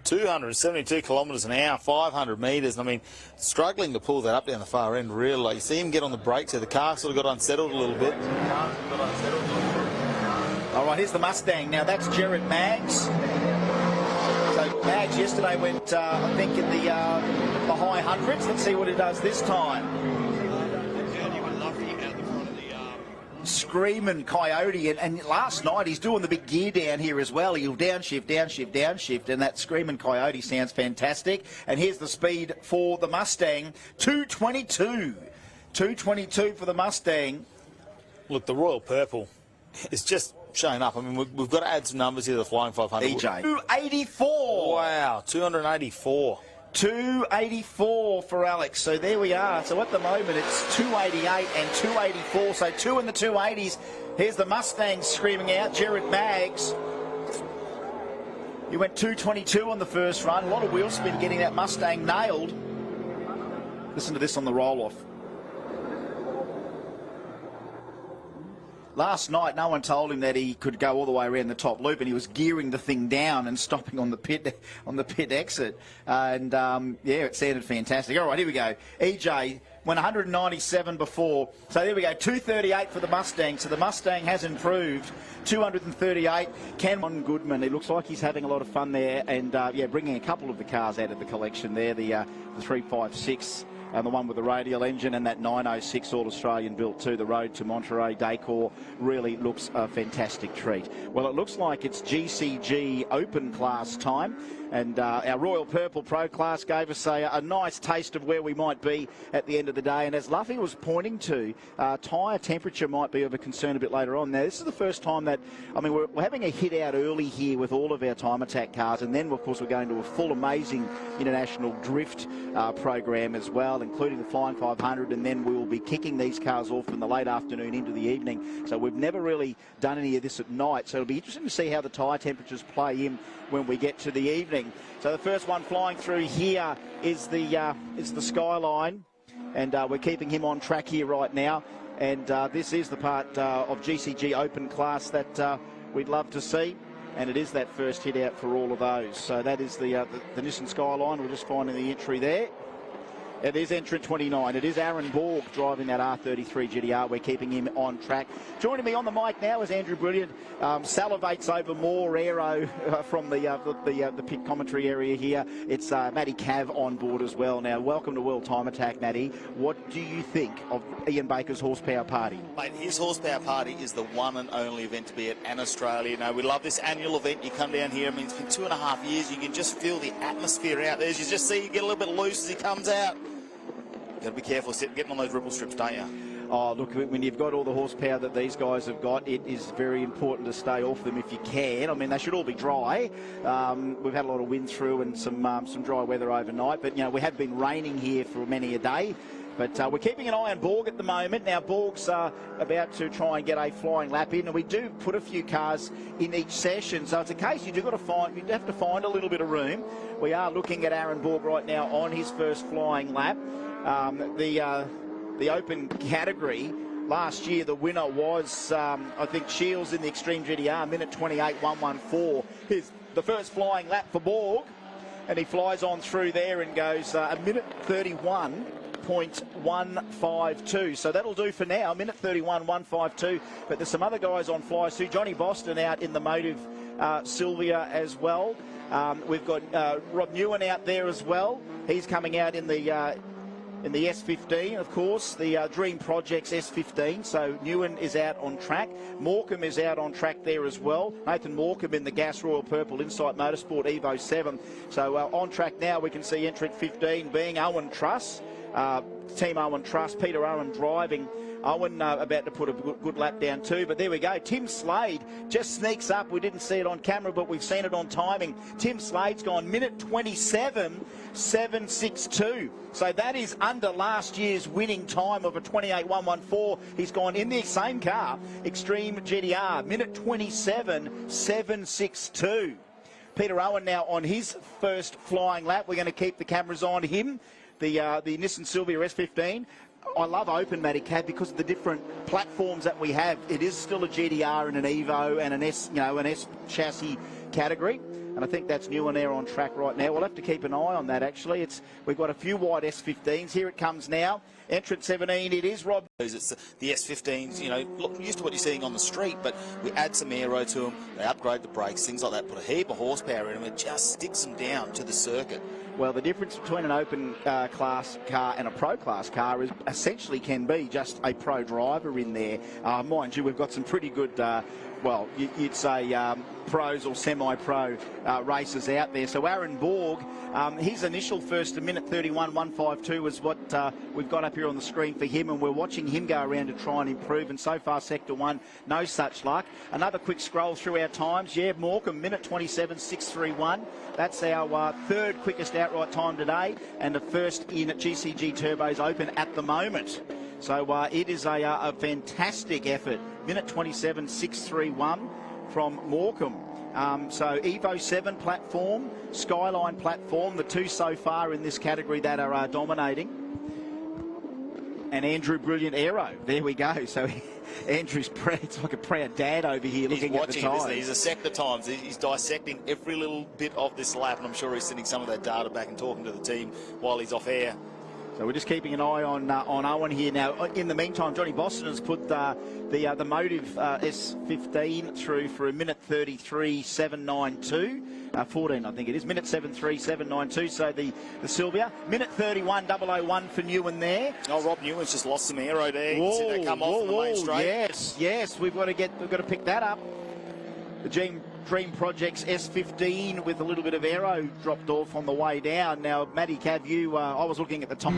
272 kilometres an hour, 500 metres. I mean, struggling to pull that up down the far end, really. You see him get on the brakes there. The car sort of got unsettled a little bit. All right, here's the Mustang. Now, that's Jared Maggs. So, Maggs yesterday went, I think, in the high hundreds. Let's see what he does this time. Screaming Coyote, and last night he's doing the big gear down here as well. He'll downshift, downshift, downshift, and that Screaming Coyote sounds fantastic. And here's the speed for the Mustang, 222. 222 for the Mustang. Look, the Royal Purple is just showing up. I mean, we've got to add some numbers here to the Flying 500. EJ. 284. Wow, 284. 284 for Alex. So there we are. So at the moment it's 288 and 284. So two in the 280s. Here's the Mustang screaming out. Jared Maggs. He went 222 on the first run. A lot of wheel spin getting that Mustang nailed. Listen to this on the roll-off. Last night, no one told him that he could go all the way around the top loop, and he was gearing the thing down and stopping on the pit exit. And yeah, it sounded fantastic. All right, here we go. EJ went 197 before, so there we go. 238 for the Mustang. So the Mustang has improved. 238. Cameron Goodman. It looks like he's having a lot of fun there, and yeah, bringing a couple of the cars out of the collection there. The 356. And the one with the radial engine, and that 906 All-Australian built too. The road to Monterey Decor really looks a fantastic treat. Well, it looks like it's GCG Open class time, and our Royal Purple Pro class gave us a nice taste of where we might be at the end of the day. And as Luffy was pointing to, tyre temperature might be of a concern a bit later on. Now, this is the first time that, I mean, we're having a hit out early here with all of our time attack cars, and then, of course, we're going to a full amazing international drift program as well, including the Flying 500, and then we will be kicking these cars off in the late afternoon into the evening. So we've never really done any of this at night, so it'll be interesting to see how the tyre temperatures play in when we get to the evening. So the first one flying through here is the Skyline, and we're keeping him on track here right now. And this is the part of GCG Open class that we'd love to see. And it is that first hit out for all of those. So that is the Nissan Skyline. We're just finding the entry there. It is entrant 29. It is Aaron Borg driving that R33 GTR. We're keeping him on track. Joining me on the mic now is Andrew Brilliant. Salivates over more aero from the pit commentary area here. It's Matty Cav on board as well. Now, welcome to World Time Attack, Matty. What do you think of Ian Baker's horsepower party? Mate, his horsepower party is the one and only event to be at in Australia. Now, we love this annual event. You come down here. I mean, it's been 2.5 years. You can just feel the atmosphere out there. As you just see, you get a little bit loose as he comes out. Got to be careful getting on those ripple strips, don't you? Oh, look, when you've got all the horsepower that these guys have got, it is very important to stay off them if you can. I mean, they should all be dry. We've had a lot of wind through and some dry weather overnight, but, you know, we have been raining here for many a day. But we're keeping an eye on Borg at the moment. Now, Borg's about to try and get a flying lap in, and we do put a few cars in each session. So it's a case you have to find a little bit of room. We are looking at Aaron Borg right now on his first flying lap. The open category last year, the winner was I think Shields in the Extreme GTR, minute 28.114. Here's the first flying lap for Borg, and he flies on through there and goes a minute 31.152. So that'll do for now, minute 31.152. But there's some other guys on flies too. Johnny Boston out in the Motive Sylvia as well. We've got Rob Newen out there as well. He's coming out in the S15, of course, the Dream Projects S15. So Newen is out on track. Morecambe is out on track there as well. Nathan Morecambe in the Gas Royal Purple Insight Motorsport Evo 7. So on track now, we can see entrant 15 being Owen Truss. Team Owen Truss, Peter Owen driving. Owen about to put a good lap down too, but there we go. Tim Slade just sneaks up. We didn't see it on camera, but we've seen it on timing. Tim Slade's gone minute 27.762. So that is under last year's winning time of a 28.114. He's gone in the same car, Extreme GTR, minute 27.762. Peter Owen now on his first flying lap. We're going to keep the cameras on him. The Nissan Silvia S15. I love Open, Matty Cab, because of the different platforms that we have. It is still a GDR and an Evo and an S, an S chassis category. And I think that's new and air on track right now. We'll have to keep an eye on that, actually. We've got a few wide S15s. Here it comes now. Entrant 17, it is Rob. It's the S15s, look, used to what you're seeing on the street, but we add some aero to them, they upgrade the brakes, things like that, put a heap of horsepower in them, it just sticks them down to the circuit. Well, the difference between an open class car and a pro class car is essentially can be just a pro driver in there. Mind you, we've got some pretty good, you'd say pros or semi-pro racers out there. So Aaron Borg, his initial first, a minute 31.152 is what we've got up here on the screen for him, and we're watching him go around to try and improve, and so far Sector 1, no such luck. Another quick scroll through our times. Yeah, Morecambe, minute 27.631. That's our third quickest outright time today, and the first in GCG Turbo's Open at the moment. So it is a fantastic effort. Minute 27.631 from Morecambe. So Evo 7 platform, Skyline platform, the two so far in this category that are dominating. And Andrew Brilliant Aero. There we go. So Andrew's it's like a proud dad over here looking at the times. He's a sector times. He's dissecting every little bit of this lap, and I'm sure he's sending some of that data back and talking to the team while he's off air. So we're just keeping an eye on Owen here now. In the meantime, Johnny Boston has put the Motive S15 through for a minute 33.792. 14, I think it is. Minute 73.792. So the Sylvia. Minute 31.001 for Newen there. Oh, Rob Newen's just lost some aero there. You can see that come off on the main straight. Yes. We've got to pick that up. The Dream Projects S15 with a little bit of aero dropped off on the way down. Now, Matty Cab, I was looking at the top.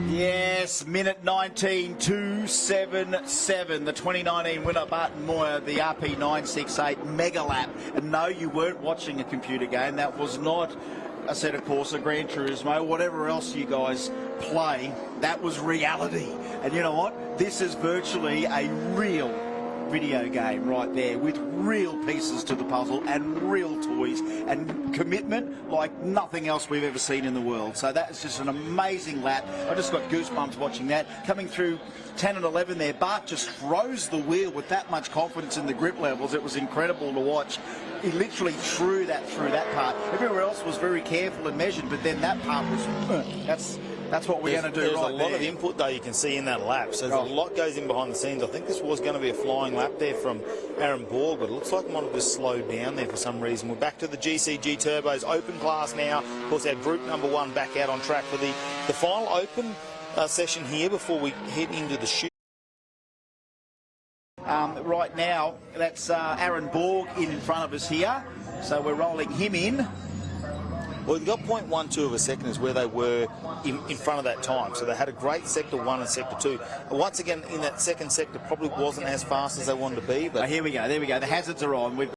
Yes, minute 19.277. The 2019 winner, Barton Moyer, the RP968 Mega Lap. And no, you weren't watching a computer game. That was not a set of course, a Gran Turismo, whatever else you guys play. That was reality. And you know what? This is virtually a real video game right there, with real pieces to the puzzle and real toys and commitment like nothing else we've ever seen in the world. So that is just an amazing lap. I just got goosebumps watching that. Coming through 10 and 11 there, Bart just froze the wheel with that much confidence in the grip levels. It was incredible to watch. He literally threw that through that part. Everywhere else was very careful and measured, but then that part was that's what we're going to do. There's a lot of input, though, you can see in that lap. So there's a lot goes in behind the scenes. I think this was going to be a flying lap there from Aaron Borg, but it looks like it might have just slowed down there for some reason. We're back to the GCG Turbos Open class now. Of course, our Group number 1 back out on track for the final Open session here before we head into the shoot. Right now, that's Aaron Borg in front of us here. So we're rolling him in. Well, we've got 0.12 of a second is where they were in front of that time. So they had a great Sector 1 and Sector 2. Once again, in that second sector, probably wasn't as fast as they wanted to be. But here we go. There we go. The hazards are on.